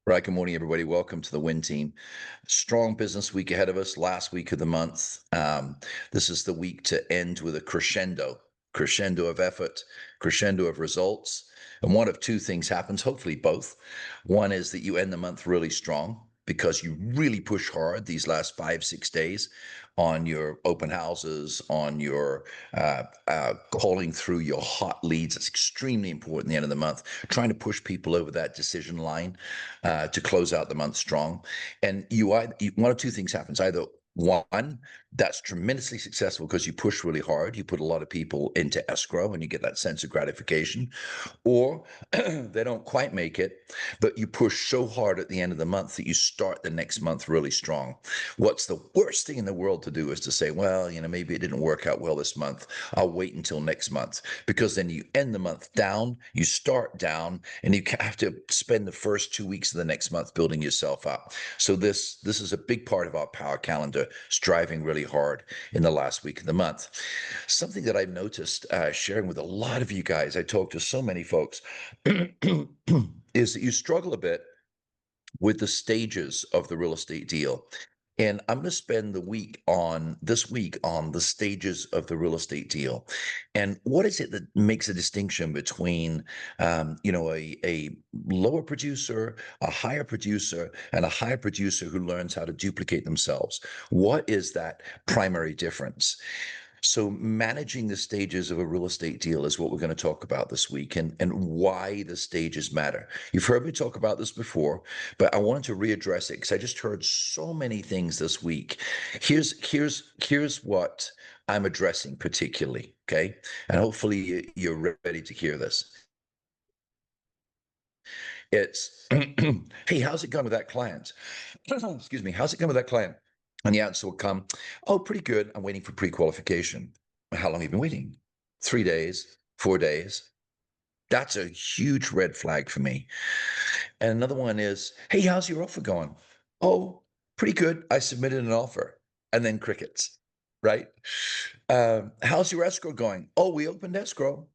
Right. Good morning, everybody. Welcome to the Win Team. Strong business week ahead of us. Last week of the month. This is the week to end with a crescendo of effort, crescendo of results. And one of two things happens, hopefully both. One is that you end the month really strong because you really push hard these last 5-6 days on your open houses, on your calling through your hot leads. It's extremely important at the end of the month, trying to push people over that decision line to close out the month strong. And one of two things happens. Either one, that's tremendously successful because you push really hard, you put a lot of people into escrow and you get that sense of gratification, or they don't quite make it, but you push so hard at the end of the month that you start the next month really strong. What's the worst thing in the world to do is to say, well, maybe it didn't work out well this month. I'll wait until next month, because then you end the month down, you start down, and you have to spend the first 2 weeks of the next month building yourself up. So this is a big part of our power calendar, striving really hard in the last week of the month. Something that I've noticed sharing with a lot of you guys, I talk to so many folks, is that you struggle a bit with the stages of the real estate deal. And I'm going to spend this week on the stages of the real estate deal. And what is it that makes a distinction between, a lower producer, a higher producer, and a higher producer who learns how to duplicate themselves? What is that primary difference? So managing the stages of a real estate deal is what we're going to talk about this week, and why the stages matter. You've heard me talk about this before, but I wanted to readdress it because I just heard so many things this week. Here's what I'm addressing particularly, okay? And hopefully you're ready to hear this. It's, hey, how's it going with that client? Excuse me, how's it going with that client? And the answer will come, oh, pretty good. I'm waiting for pre-qualification. How long have you been waiting? 3 days, 4 days. That's a huge red flag for me. And another one is, hey, how's your offer going? Oh, pretty good. I submitted an offer. And then crickets, right? How's your escrow going? Oh, we opened escrow.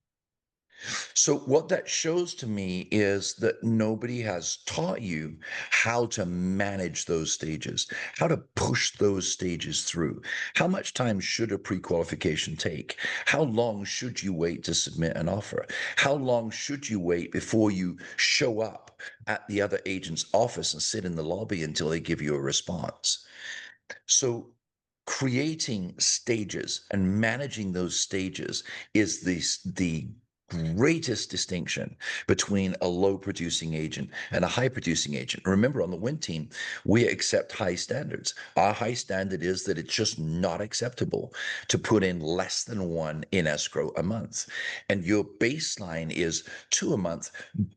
So what that shows to me is that nobody has taught you how to manage those stages, how to push those stages through. How much time should a pre-qualification take? How long should you wait to submit an offer? How long should you wait before you show up at the other agent's office and sit in the lobby until they give you a response? So creating stages and managing those stages is the greatest distinction between a low producing agent and a high producing agent. Remember, on the Win Team, we accept high standards. Our high standard is that it's just not acceptable to put in less than one in escrow a month. And your baseline is 2 a month,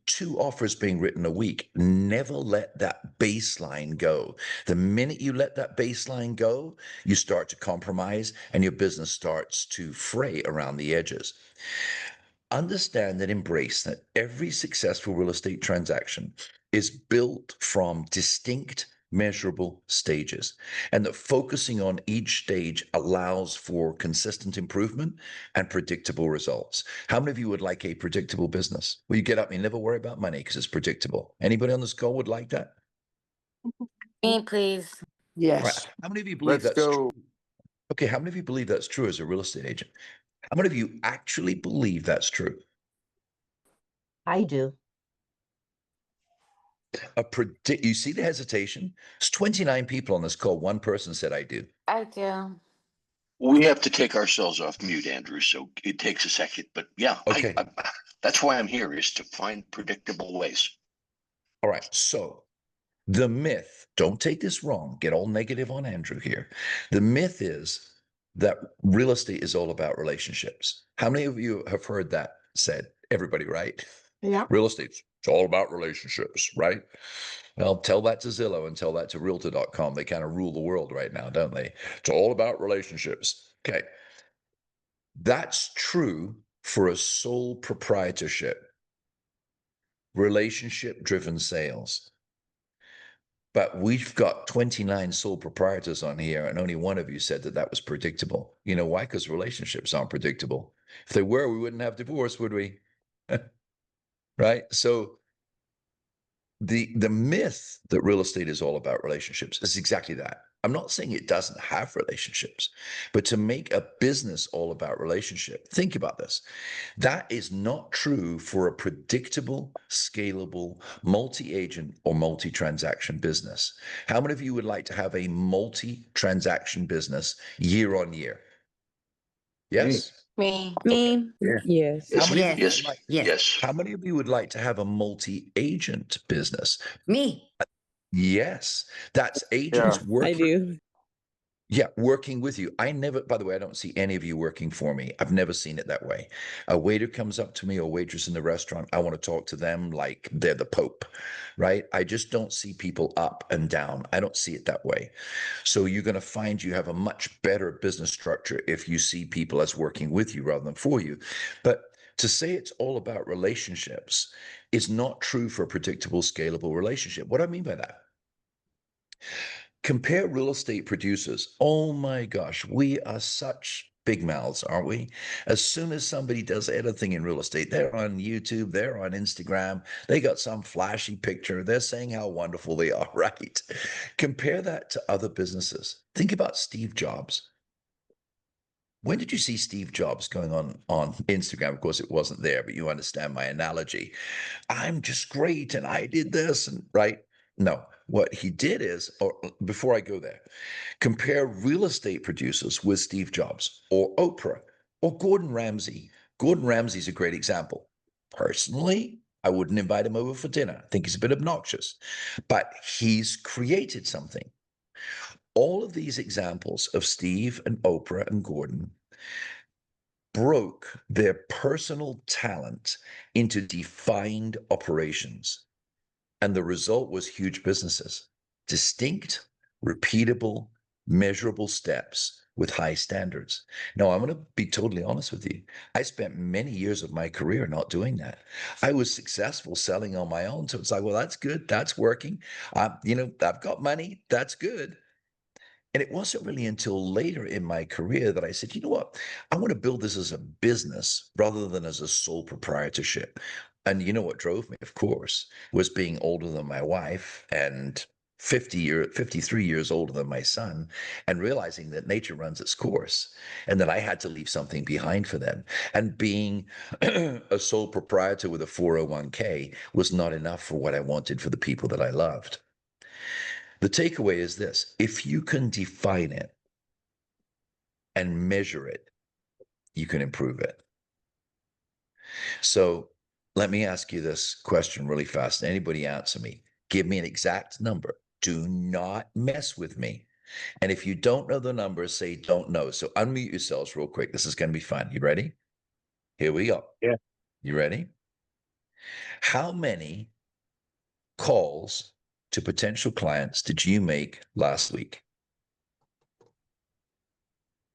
2 offers being written a week. Never let that baseline go. The minute you let that baseline go, you start to compromise and your business starts to fray around the edges. Understand and embrace that every successful real estate transaction is built from distinct, measurable stages, and that focusing on each stage allows for consistent improvement and predictable results. How many of you would like a predictable business where you get up and you never worry about money because it's predictable? Anybody on this call would like that? Me, please. Right. Yes. How many of you believe Let's that's go. true? Okay, how many of you believe that's true as a real estate agent? How many of you actually believe that's true? I do. You see the hesitation? It's 29 people on this call. One person said, I do. I do. We have to take ourselves off mute, Andrew, so it takes a second. But yeah, Okay. that's why I'm here, is to find predictable ways. All right. So the myth, don't take this wrong, get all negative on Andrew here. The myth is that real estate is all about relationships. How many of you have heard that said? Everybody, right? Yeah. Real estate's it's all about relationships, right? Well, tell that to Zillow and tell that to realtor.com. They kind of rule the world right now, don't they? It's all about relationships. Okay. That's true for a sole proprietorship, relationship driven sales. But we've got 29 sole proprietors on here, and only one of you said that that was predictable. You know why? Because relationships aren't predictable. If they were, we wouldn't have divorce, would we? Right? So the myth that real estate is all about relationships is exactly that. I'm not saying it doesn't have relationships, but to make a business all about relationship, think about this. That is not true for a predictable, scalable, multi-agent or multi-transaction business. How many of you would like to have a multi-transaction business year on year? Yes? Me. Me. Yes. How many of you Yes, would like, yes. how many of you would like to have a multi-agent business? Me. Yes. That's Yeah. agents I working. do. Yeah, working with you. I never, by the way, I don't see any of you working for me. I've never seen it that way. A waiter comes up to me or waitress in the restaurant. I want to talk to them like they're the Pope, right? I just don't see people up and down. I don't see it that way. So you're going to find you have a much better business structure if you see people as working with you rather than for you. But to say it's all about relationships is not true for a predictable, scalable relationship. What do I mean by that? Compare real estate producers. Oh my gosh, we are such big mouths, aren't we? As soon as somebody does anything in real estate, they're on YouTube, they're on Instagram, they got some flashy picture, they're saying how wonderful they are, right? Compare that to other businesses. Think about Steve Jobs. When did you see Steve Jobs going on Instagram? Of course, it wasn't there, but you understand my analogy. I'm just great and I did this and right. No, what he did is, or before I go there, compare real estate producers with Steve Jobs or Oprah or Gordon Ramsay. Gordon Ramsay's a great example. Personally, I wouldn't invite him over for dinner. I think he's a bit obnoxious, but he's created something. All of these examples of Steve and Oprah and Gordon broke their personal talent into defined operations. And the result was huge businesses, distinct, repeatable, measurable steps with high standards. Now, I'm going to be totally honest with you. I spent many years of my career not doing that. I was successful selling on my own. So it's like, well, that's good. That's working. I've got money. That's good. And it wasn't really until later in my career that I said, you know what? I want to build this as a business rather than as a sole proprietorship. And you know what drove me, of course, was being older than my wife and 53 years older than my son, and realizing that nature runs its course and that I had to leave something behind for them. And being a sole proprietor with a 401k was not enough for what I wanted for the people that I loved. The takeaway is this: if you can define it and measure it, you can improve it. So let me ask you this question really fast. Anybody answer me? Give me an exact number. Do not mess with me. And if you don't know the number, say don't know. So unmute yourselves real quick. This is going to be fun. You ready? Here we go. Yeah. You ready? How many calls to potential clients did you make last week?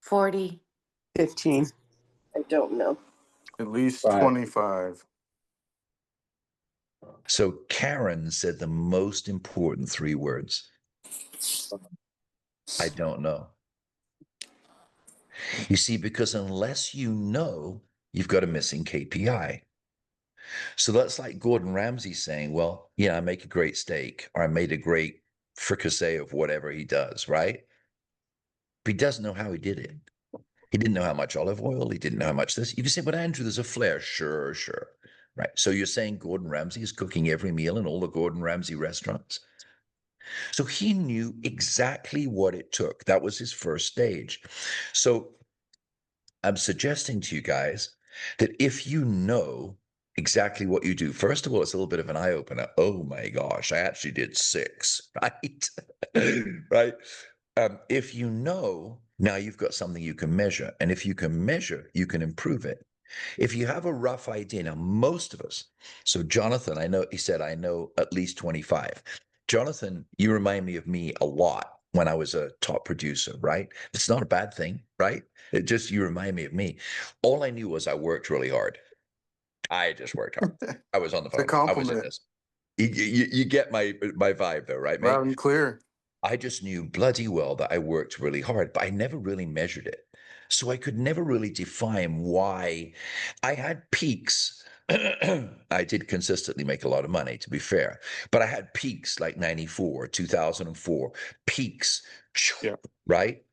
40. 15. I don't know. At least 5. 25. So Karen said the most important 3 words. I don't know. You see, because unless you know, you've got a missing KPI. So that's like Gordon Ramsay saying, well, I make a great steak, or I made a great fricassee of whatever he does, right? But he doesn't know how he did it. He didn't know how much olive oil. He didn't know how much this. You can say, but Andrew, there's a flair. Sure. Right. So you're saying Gordon Ramsay is cooking every meal in all the Gordon Ramsay restaurants? So he knew exactly what it took. That was his first stage. So I'm suggesting to you guys that if you know exactly what you do, first of all, it's a little bit of an eye opener. Oh my gosh, I actually did 6, right? Right. If you know, now you've got something you can measure. And if you can measure, you can improve it. If you have a rough idea, now most of us, so Jonathan, I know he said, I know at least 25. Jonathan, you remind me of me a lot when I was a top producer, right? It's not a bad thing, right? It just, you remind me of me. All I knew was I worked really hard. I just worked hard. I was on the It's a phone. I was in compliment. this. You get my vibe though, right, mate? Loud and clear. I just knew bloody well that I worked really hard, but I never really measured it. So I could never really define why. I had peaks, I did consistently make a lot of money, to be fair, but I had peaks like 94, 2004, peaks, Yeah. right?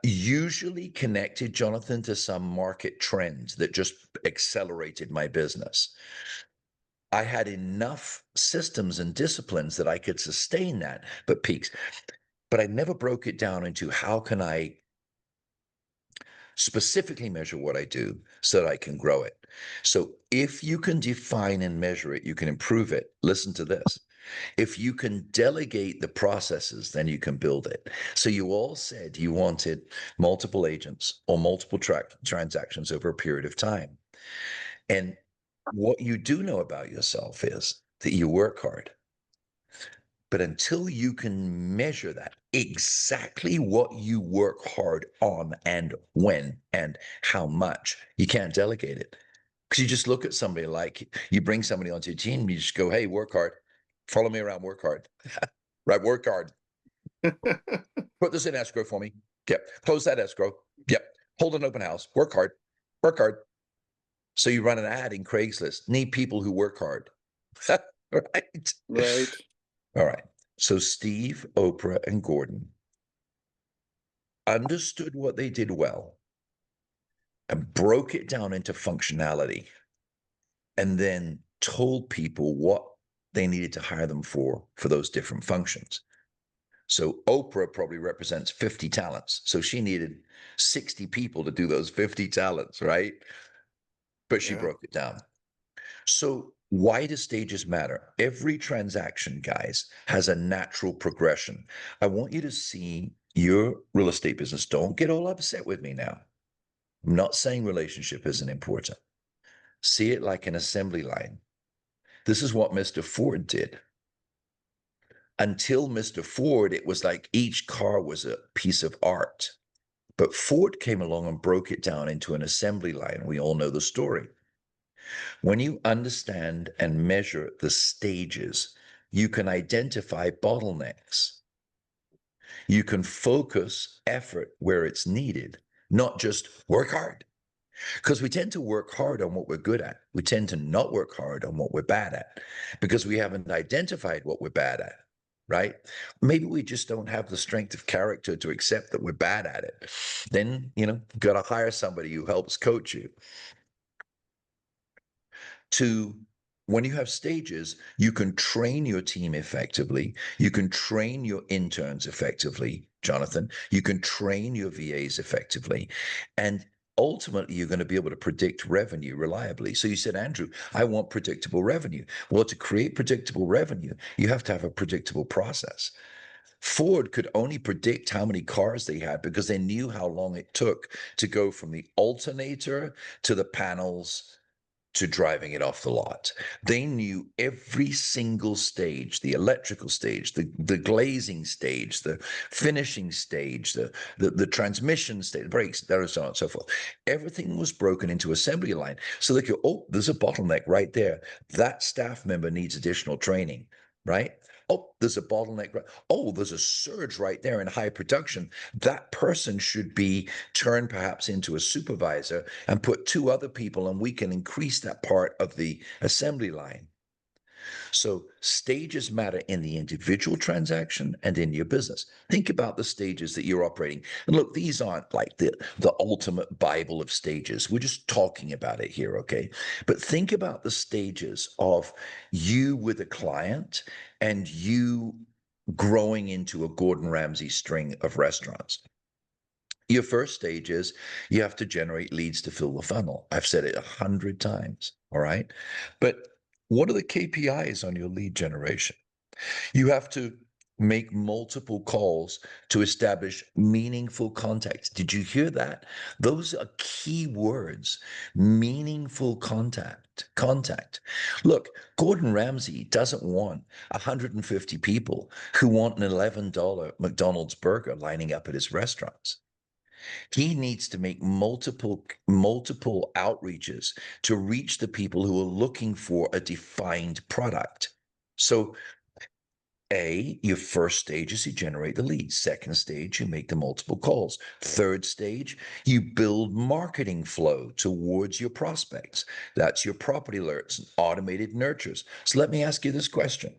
Usually connected, Jonathan, to some market trend that just accelerated my business. I had enough systems and disciplines that I could sustain that, but peaks. But I never broke it down into how can I specifically measure what I do so that I can grow it. So if you can define and measure it, you can improve it. Listen to this. If you can delegate the processes, then you can build it. So you all said you wanted multiple agents or multiple transactions over a period of time. And what you do know about yourself is that you work hard. But until you can measure that, exactly what you work hard on and when and how much, you can't delegate it. Because you just look at somebody like you bring somebody onto your team, you just go, hey, work hard, follow me around, work hard. Right, work hard. Put this in escrow for me. Yep. Close that escrow. Yep. Hold an open house. Work hard. Work hard. So you run an ad in Craigslist. Need people who work hard. Right. Right. All right. So Steve, Oprah, and Gordon understood what they did well and broke it down into functionality and then told people what they needed to hire them for those different functions. So Oprah probably represents 50 talents. So she needed 60 people to do those 50 talents, right? But she Yeah. broke it down. So why do stages matter? Every transaction, guys, has a natural progression. I want you to see your real estate business. Don't get all upset with me now. I'm not saying relationship isn't important. See it like an assembly line. This is what Mr. Ford did. Until Mr. Ford, it was like each car was a piece of art. But Ford came along and broke it down into an assembly line. We all know the story. When you understand and measure the stages, you can identify bottlenecks. You can focus effort where it's needed, not just work hard. Because we tend to work hard on what we're good at. We tend to not work hard on what we're bad at because we haven't identified what we're bad at, right? Maybe we just don't have the strength of character to accept that we're bad at it. Then, got to hire somebody who helps coach you. When you have stages, you can train your team effectively. You can train your interns effectively, Jonathan. You can train your VAs effectively. And ultimately, you're going to be able to predict revenue reliably. So you said, Andrew, I want predictable revenue. Well, to create predictable revenue, you have to have a predictable process. Ford could only predict how many cars they had because they knew how long it took to go from the alternator to the panels to driving it off the lot. They knew every single stage, the electrical stage, the glazing stage, the finishing stage, the transmission stage, the brakes, so on and so forth. Everything was broken into assembly line. So they go, oh, there's a bottleneck right there. That staff member needs additional training, right? Oh, there's a bottleneck. Oh, there's a surge right there in high production. That person should be turned perhaps into a supervisor and put two other people, and we can increase that part of the assembly line. So stages matter in the individual transaction and in your business. Think about the stages that you're operating. And look, these aren't like the ultimate Bible of stages. We're just talking about it here, okay? But think about the stages of you with a client and you growing into a Gordon Ramsay string of restaurants. Your first stage is you have to generate leads to fill the funnel. I've said it 100 times, all right? But what are the KPIs on your lead generation? You have to make multiple calls to establish meaningful contact. Did you hear that? Those are key words. Meaningful contact. Look, Gordon Ramsay doesn't want 150 people who want an $11 McDonald's burger lining up at his restaurants. He needs to make multiple outreaches to reach the people who are looking for a defined product. So Your first stage is you generate the leads. Second stage, you make the multiple calls. Third stage, you build marketing flow towards your prospects. That's your property alerts and automated nurtures. So let me ask you this question.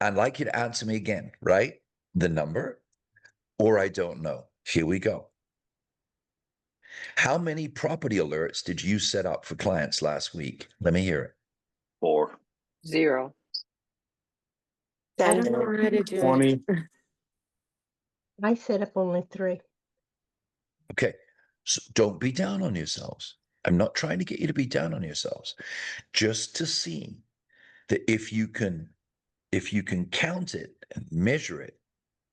I'd like you to answer me again, right? The number, or I don't know. Here we go. How many property alerts did you set up for clients last week? Let me hear it. 4. 0. I don't know how to do it. 20. I set up only 3. Okay. So don't be down on yourselves. I'm not trying to get you to be down on yourselves. Just to see that if you can count it and measure it,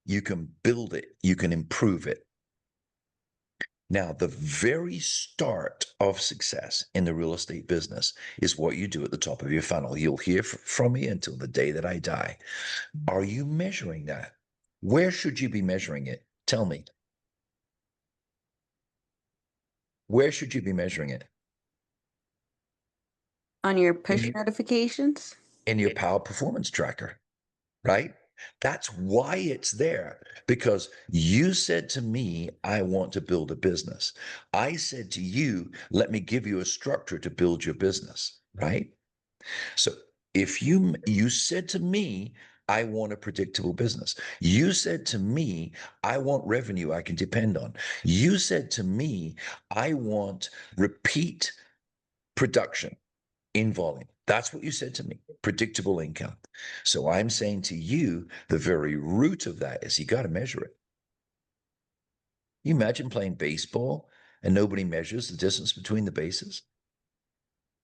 you can build it, you can improve it. Now, the very start of success in the real estate business is what you do at the top of your funnel. You'll hear from me until the day that I die. Are you measuring that? Where should you be measuring it? Tell me. Where should you be measuring it? On your push you- notifications? In your Power Performance Tracker, right? That's why it's there, because you said to me, I want to build a business. I said to you, let me give you a structure to build your business, right? So if you said to me, I want a predictable business. You said to me, I want revenue I can depend on. You said to me, I want repeat production in volume. That's what you said to me, predictable income. So I'm saying to you, the very root of that is you got to measure it. You imagine playing baseball and nobody measures the distance between the bases?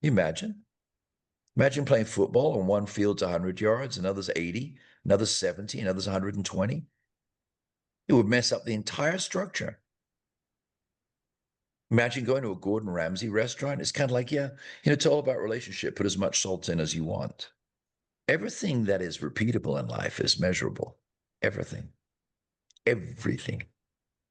You imagine? Imagine playing football and one field's 100 yards, another's 80, another's 70, another's 120. It would mess up the entire structure. Imagine going to a Gordon Ramsay restaurant. It's kind of like, yeah, it's all about relationship. Put as much salt in as you want. Everything that is repeatable in life is measurable. Everything. Everything.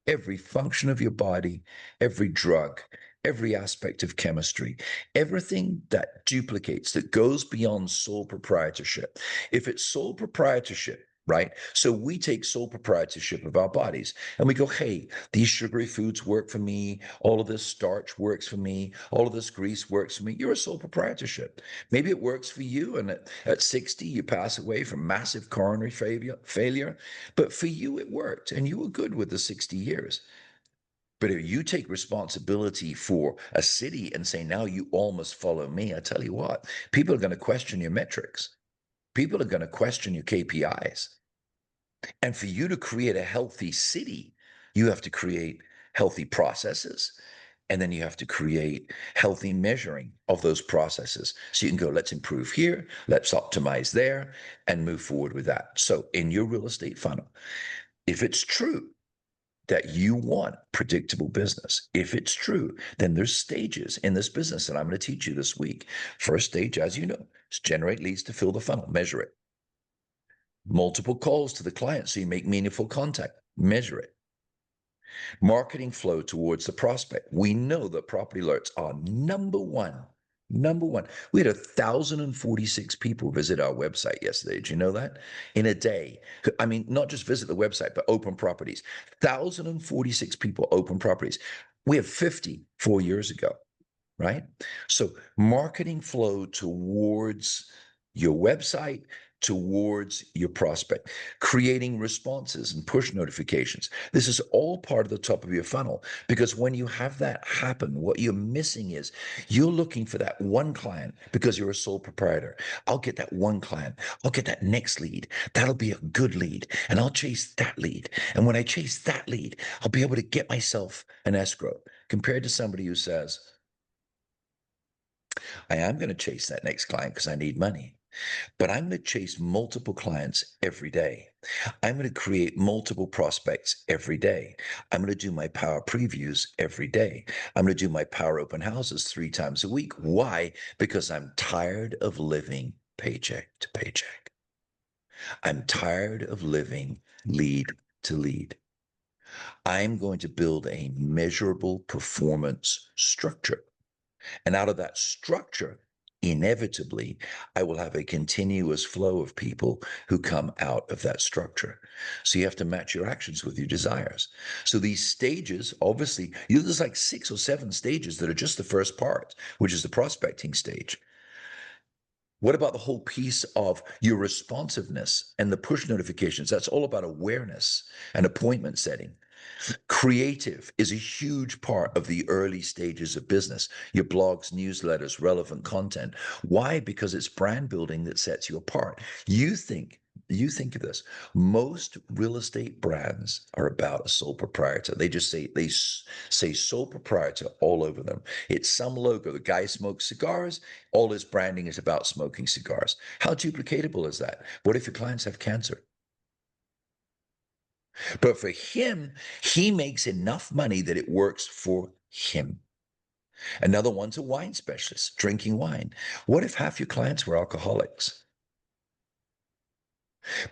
Every function of your body, every drug, every aspect of chemistry, everything that duplicates, that goes beyond sole proprietorship. If it's sole proprietorship, right? So we take sole proprietorship of our bodies and we go, hey, these sugary foods work for me. All of this starch works for me. All of this grease works for me. You're a sole proprietorship. Maybe it works for you. And at 60, you pass away from massive coronary failure. But for you, it worked. And you were good with the 60 years. But if you take responsibility for a city and say, now you all must follow me, I tell you what, people are going to question your metrics. People are going to question your KPIs. And for you to create a healthy city, you have to create healthy processes. And then you have to create healthy measuring of those processes. So you can go, let's improve here, let's optimize there, and move forward with that. So in your real estate funnel, if it's true that you want predictable business, if it's true, then there's stages in this business that I'm going to teach you this week. First stage, as you know, is generate leads to fill the funnel, measure it. Multiple calls to the client so you make meaningful contact, measure it. Marketing flow towards the prospect. We know that property alerts are number one. Number one. We had 1,046 people visit our website yesterday. Did you know that? In a day. I mean, not just visit the website, but open properties. 1,046 people open properties. We have 50 4 years ago, right? So marketing flow towards your website, towards your prospect, creating responses and push notifications. This is all part of the top of your funnel, because when you have that happen, what you're missing is you're looking for that one client because you're a sole proprietor. I'll get that one client. I'll get that next lead. That'll be a good lead. And I'll chase that lead. And when I chase that lead, I'll be able to get myself an escrow, compared to somebody who says, I am going to chase that next client because I need money. But I'm going to chase multiple clients every day. I'm going to create multiple prospects every day. I'm going to do my power previews every day. I'm going to do my power open houses 3 times a week. Why? Because I'm tired of living paycheck to paycheck. I'm tired of living lead to lead. I'm going to build a measurable performance structure. And out of that structure, inevitably, I will have a continuous flow of people who come out of that structure. So you have to match your actions with your desires. So these stages, obviously, there's like 6 or 7 stages that are just the first part, which is the prospecting stage. What about the whole piece of your responsiveness and the push notifications? That's all about awareness and appointment setting. Creative is a huge part of the early stages of business. Your blogs, newsletters, relevant content. Why? Because it's brand building that sets you apart. You think of this. Most real estate brands are about a sole proprietor. They just say sole proprietor all over them. It's some logo. The guy smokes cigars. All his branding is about smoking cigars. How duplicatable is that? What if your clients have cancer? But for him, he makes enough money that it works for him. Another one's a wine specialist, drinking wine. What if half your clients were alcoholics?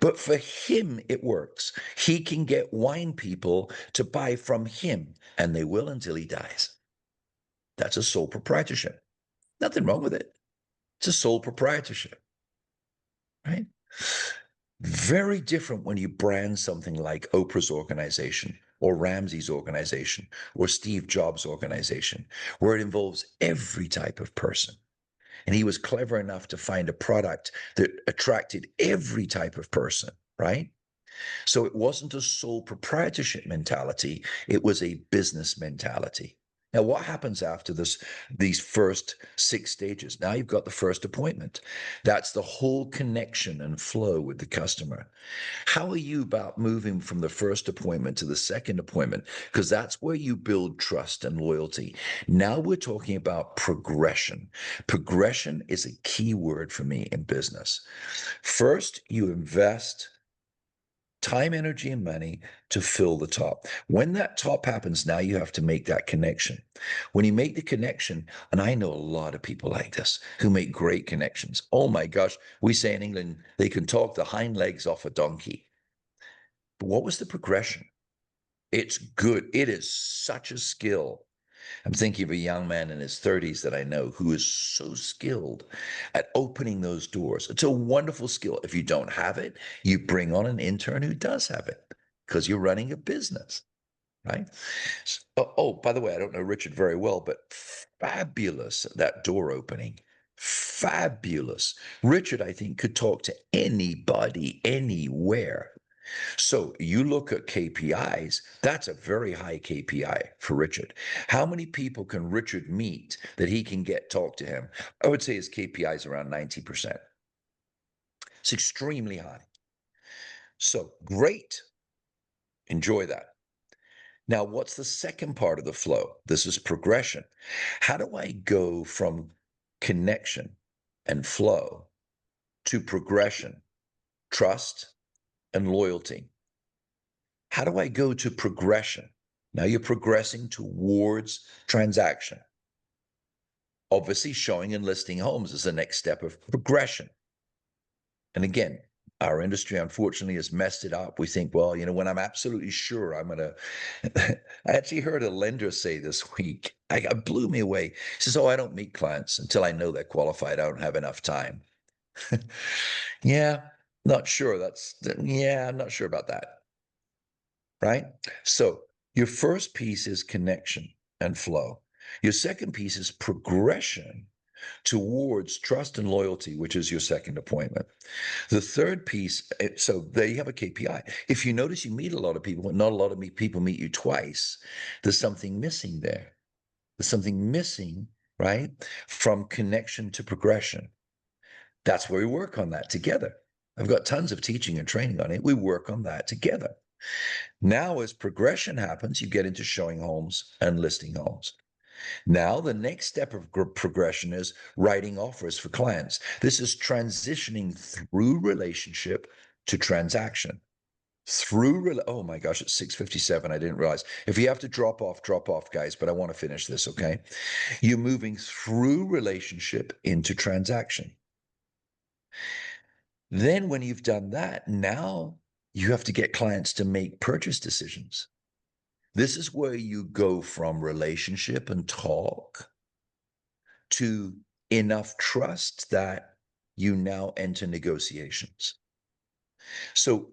But for him, it works. He can get wine people to buy from him, and they will until he dies. That's a sole proprietorship. Nothing wrong with it. It's a sole proprietorship, right? Very different when you brand something like Oprah's organization or Ramsey's organization or Steve Jobs' organization, where it involves every type of person. And he was clever enough to find a product that attracted every type of person, right? So it wasn't a sole proprietorship mentality, it was a business mentality. Now, what happens after these first 6 stages? Now you've got the first appointment. That's the whole connection and flow with the customer. How are you about moving from the first appointment to the second appointment? Because that's where you build trust and loyalty. Now we're talking about progression. Progression is a key word for me in business. First, you invest time, energy, and money to fill the top. When that top happens, now you have to make that connection. When you make the connection, and I know a lot of people like this who make great connections. Oh my gosh, we say in England, they can talk the hind legs off a donkey. But what was the progression? It's good. It is such a skill. I'm thinking of a young man in his 30s that I know who is so skilled at opening those doors. It's a wonderful skill. If you don't have it, you bring on an intern who does have it because you're running a business, right? Oh, by the way, I don't know Richard very well, but fabulous at that door opening. Fabulous. Richard, I think, could talk to anybody, anywhere. So you look at KPIs, that's a very high KPI for Richard. How many people can Richard meet that he can get talk to him? I would say his KPI is around 90%. It's extremely high. So great. Enjoy that. Now, what's the second part of the flow? This is progression. How do I go from connection and flow to progression, trust, and loyalty? How do I go to progression? Now you're progressing towards transaction. Obviously, showing and listing homes is the next step of progression. And again, our industry, unfortunately, has messed it up. We think, well, when I'm absolutely sure I'm going to. I actually heard a lender say this week, it blew me away. He says, oh, I don't meet clients until I know they're qualified. I don't have enough time. Yeah, not sure. I'm not sure about that. Right? So your first piece is connection and flow. Your second piece is progression towards trust and loyalty, which is your second appointment. The third piece, so there you have a KPI. If you notice you meet a lot of people, but not a lot of people meet you twice, there's something missing there. There's something missing, right? From connection to progression. That's where we work on that together. I've got tons of teaching and training on it. We work on that together. Now, as progression happens, you get into showing homes and listing homes. Now, the next step of progression is writing offers for clients. This is transitioning through relationship to transaction. Oh my gosh, it's 6:57. I didn't realize. If you have to drop off, guys, but I want to finish this, okay? You're moving through relationship into transaction. Then when you've done that, now you have to get clients to make purchase decisions. This is where you go from relationship and talk to enough trust that you now enter negotiations. So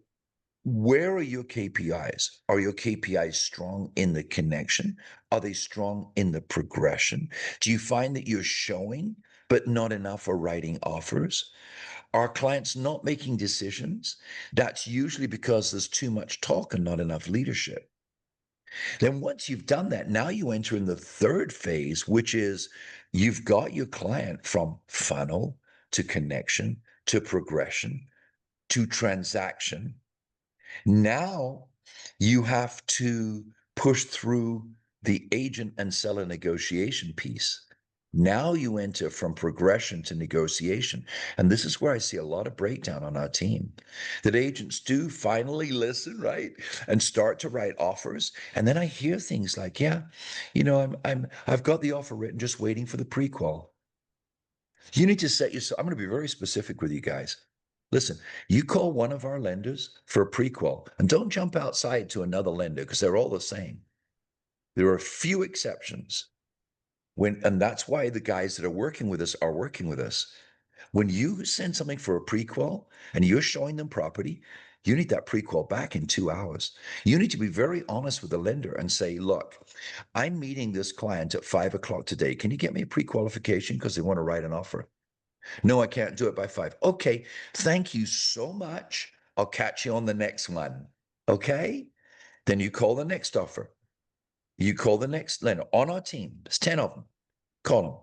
where are your KPIs? Are your KPIs strong in the connection? Are they strong in the progression? Do you find that you're showing, but not enough are writing offers? Are clients not making decisions? That's usually because there's too much talk and not enough leadership. Then once you've done that, now you enter in the third phase, which is you've got your client from funnel to connection to progression to transaction. Now you have to push through the agent and seller negotiation piece. Now you enter from progression to negotiation. And this is where I see a lot of breakdown on our team, that agents do finally listen, right? And start to write offers. And then I hear things like, yeah, I've got the offer written, just waiting for the pre-qual. You need to set yourself, I'm going to be very specific with you guys. Listen, you call one of our lenders for a pre-qual and don't jump outside to another lender because they're all the same. There are a few exceptions. And that's why the guys that are working with us are working with us. When you send something for a pre-qual and you're showing them property, you need that pre-qual back in 2 hours. You need to be very honest with the lender and say, look, I'm meeting this client at 5 o'clock today. Can you get me a pre-qualification because they want to write an offer? No, I can't do it by 5. Okay, thank you so much. I'll catch you on the next one. Okay? Then you call the next offer. You call the next lender on our team. There's 10 of them. Call them.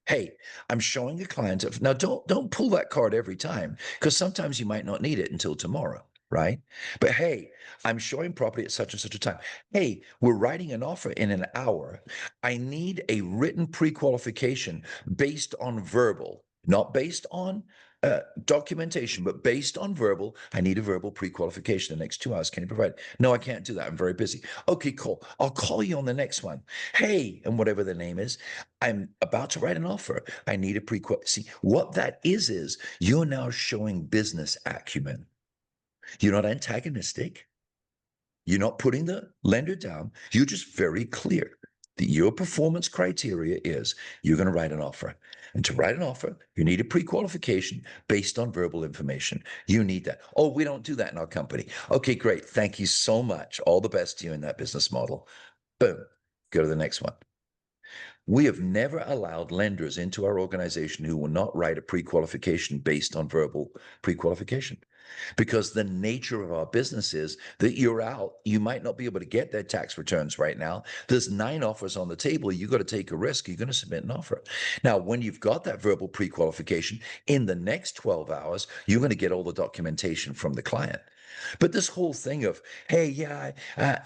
Hey, I'm showing a client. Now, don't pull that card every time because sometimes you might not need it until tomorrow, right? But hey, I'm showing property at such and such a time. Hey, we're writing an offer in an hour. I need a written pre-qualification based on verbal, not based on documentation, but based on verbal. I need a verbal pre-qualification in the next 2 hours. Can you provide it? No, I can't do that. I'm very busy. Okay, cool. I'll call you on the next one. Hey, and whatever the name is, I'm about to write an offer. I need a pre-qual. See, what that is you're now showing business acumen. You're not antagonistic. You're not putting the lender down. You're just very clear that your performance criteria is you're going to write an offer. And to write an offer, you need a pre-qualification based on verbal information. You need that. Oh, we don't do that in our company. Okay, great. Thank you so much. All the best to you in that business model. Boom. Go to the next one. We have never allowed lenders into our organization who will not write a pre-qualification based on verbal pre-qualification. Because the nature of our business is that you're out, you might not be able to get their tax returns right now. There's 9 offers on the table. You got to take a risk. You're going to submit an offer. Now, when you've got that verbal pre-qualification, in the next 12 hours, you're going to get all the documentation from the client. But this whole thing of, hey, yeah,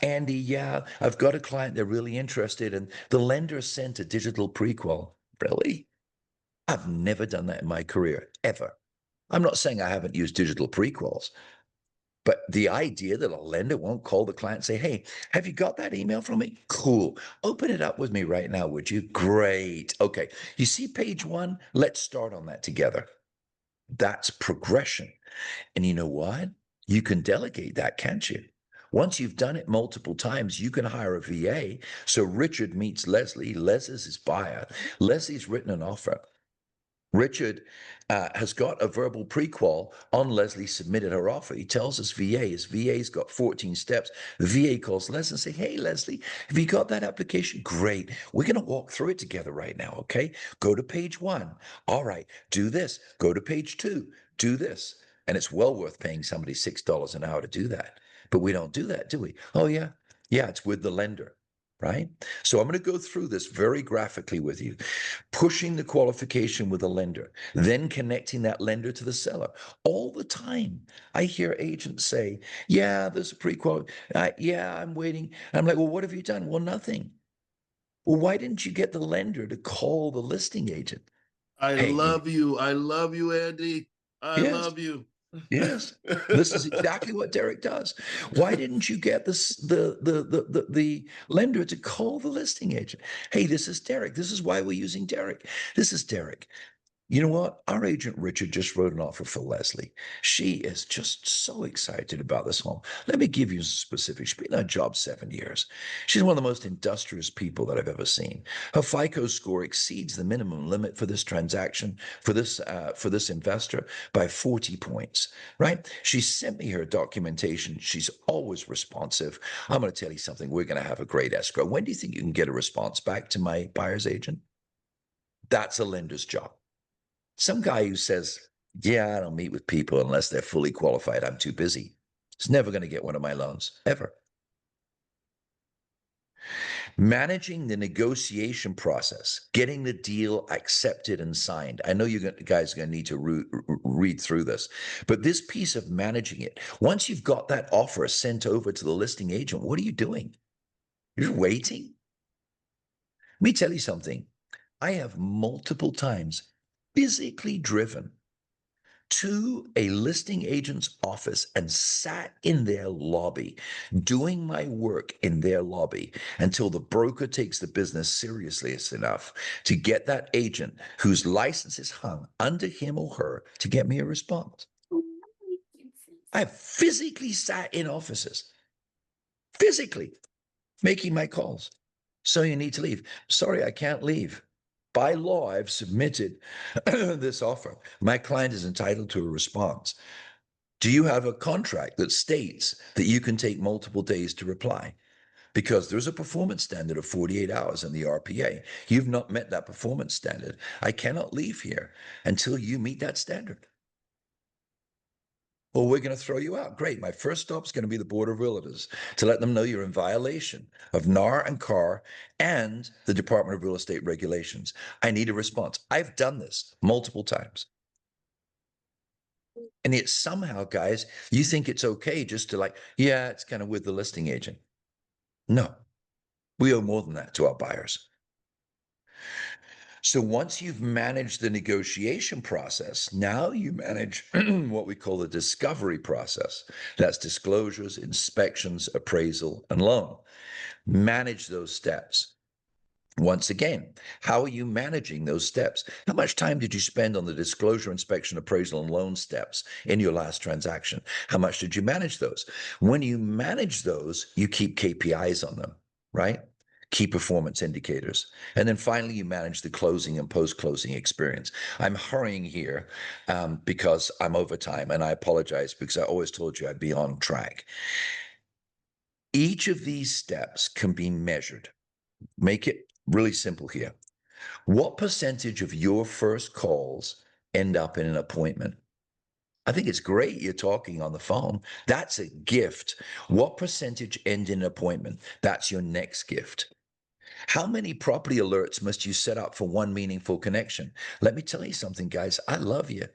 Andy, yeah, I've got a client, they're really interested, and the lender sent a digital pre-qual. Really? I've never done that in my career, ever. I'm not saying I haven't used digital pre-quals, but the idea that a lender won't call the client and say, hey, have you got that email from me? Cool. Open it up with me right now, would you? Great. Okay. You see page 1? Let's start on that together. That's progression. And you know what? You can delegate that, can't you? Once you've done it multiple times, you can hire a VA. So Richard meets Leslie. Leslie's his buyer. Leslie's written an offer. Richard has got a verbal pre-qual on Leslie submitted her offer. He tells his VA's got 14 steps. The VA calls Leslie and say, hey, Leslie, have you got that application? Great. We're going to walk through it together right now, okay? Go to page 1. All right, do this. Go to page 2. Do this. And it's well worth paying somebody $6 an hour to do that. But we don't do that, do we? Oh, yeah. Yeah, it's with the lender. Right? So I'm going to go through this very graphically with you, pushing the qualification with a lender, then connecting that lender to the seller. All the time, I hear agents say, yeah, there's a pre-qual. Yeah, I'm waiting. I'm like, well, what have you done? Well, nothing. Well, why didn't you get the lender to call the listing agent? I Hey, love you. I love you, Andy. I Yes. love you. Yes, this is exactly what Derek does. Why didn't you get this the lender to call the listing agent? Hey, this is Derek. This is why we're using Derek. This is Derek. You know what? Our agent Richard just wrote an offer for Leslie. She is just so excited about this home. Let me give you some specifics. She's been on a job 7 years. She's one of the most industrious people that I've ever seen. Her FICO score exceeds the minimum limit for this transaction, for this investor by 40 points, right? She sent me her documentation. She's always responsive. I'm going to tell you something. We're going to have a great escrow. When do you think you can get a response back to my buyer's agent? That's a lender's job. Some guy who says, yeah, I don't meet with people unless they're fully qualified. I'm too busy. He's never going to get one of my loans, ever. Managing the negotiation process, getting the deal accepted and signed. I know you guys are going to need to read through this, but this piece of managing it, once you've got that offer sent over to the listing agent, what are you doing? You're waiting. Let me tell you something. I have multiple times physically driven to a listing agent's office and sat in their lobby, doing my work in their lobby until the broker takes the business seriously enough to get that agent whose license is hung under him or her to get me a response. I have physically sat in offices, physically making my calls. So you need to leave. Sorry, I can't leave. By law, I've submitted this offer. My client is entitled to a response. Do you have a contract that states that you can take multiple days to reply? Because there's a performance standard of 48 hours in the RPA. You've not met that performance standard. I cannot leave here until you meet that standard. Well, we're going to throw you out. Great. My first stop is going to be the Board of Realtors to let them know you're in violation of NAR and CAR and the Department of Real Estate regulations. I need a response. I've done this multiple times. And yet somehow, guys, you think it's okay just to like, yeah, it's kind of with the listing agent. No, we owe more than that to our buyers. So once you've managed the negotiation process, now you manage what we call the discovery process. That's disclosures, inspections, appraisal, and loan. Manage those steps. Once again, how are you managing those steps? How much time did you spend on the disclosure, inspection, appraisal, and loan steps in your last transaction? How much did you manage those? When you manage those, you keep KPIs on them, right? Key performance indicators. And then finally, you manage the closing and post-closing experience. I'm hurrying here because I'm over time, and I apologize because I always told you I'd be on track. Each of these steps can be measured. Make it really simple here. What percentage of your first calls end up in an appointment? I think it's great you're talking on the phone. That's a gift. What percentage end in an appointment? That's your next gift. How many property alerts must you set up for one meaningful connection? Let me tell you something, guys. I love you,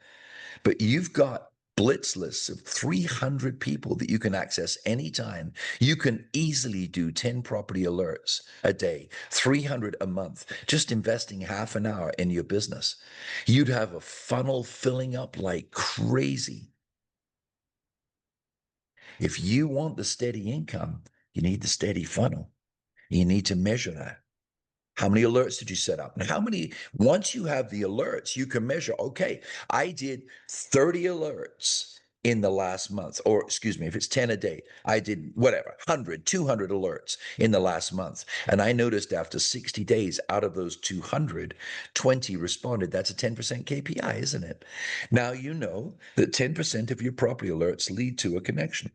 but you've got blitz lists of 300 people that you can access anytime. You can easily do 10 property alerts a day, 300 a month, just investing half an hour in your business. You'd have a funnel filling up like crazy. If you want the steady income, you need the steady funnel. You need to measure that. How many alerts did you set up? And how many, once you have the alerts, you can measure, okay, I did 30 alerts in the last month, or excuse me, if it's 10 a day, I did whatever, 100, 200 alerts in the last month. And I noticed after 60 days, out of those 200, 20 responded. That's a 10% KPI, isn't it? Now you know that 10% of your property alerts lead to a connection.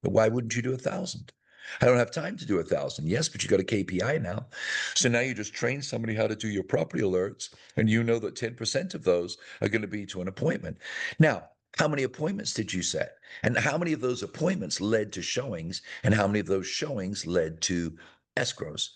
But why wouldn't you do 1,000? I don't have time to do 1,000. Yes, but you got a KPI now. So now you just train somebody how to do your property alerts, and you know that 10% of those are going to be to an appointment. Now, how many appointments did you set? And how many of those appointments led to showings? And how many of those showings led to escrows?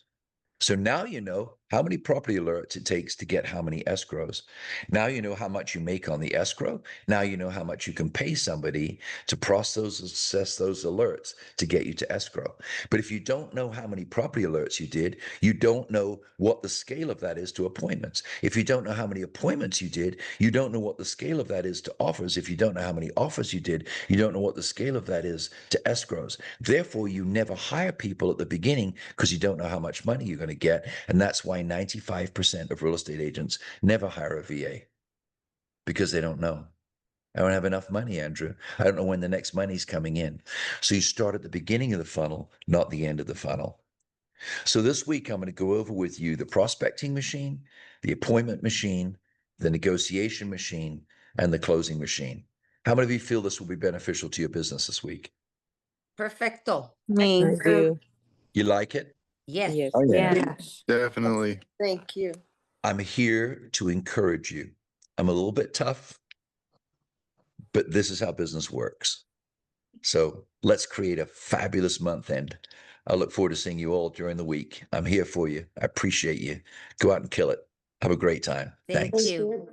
So now you know how many property alerts it takes to get how many escrows. Now you know how much you make on the escrow. Now you know how much you can pay somebody to process those alerts to get you to escrow. But if you don't know how many property alerts you did, you don't know what the scale of that is to appointments. If you don't know how many appointments you did, you don't know what the scale of that is to offers. If you don't know how many offers you did, you don't know what the scale of that is to escrows. Therefore, you never hire people at the beginning because you don't know how much money you're going to get. And that's why 95% of real estate agents never hire a VA. because they don't know. I don't have enough money, Andrew. I don't know when the next money's coming in. So you start at the beginning of the funnel, not the end of the funnel. So this week, I'm going to go over with you the prospecting machine, the appointment machine, the negotiation machine, and the closing machine. How many of you feel this will be beneficial to your business this week? Perfecto. Me. I do. You like it? Yes. Yes. Oh, yeah. Yes. Definitely. Thank you. I'm here to encourage you. I'm a little bit tough, but this is how business works. So let's create a fabulous month end. I look forward to seeing you all during the week. I'm here for you. I appreciate you. Go out and kill it. Have a great time. Thank Thanks. you.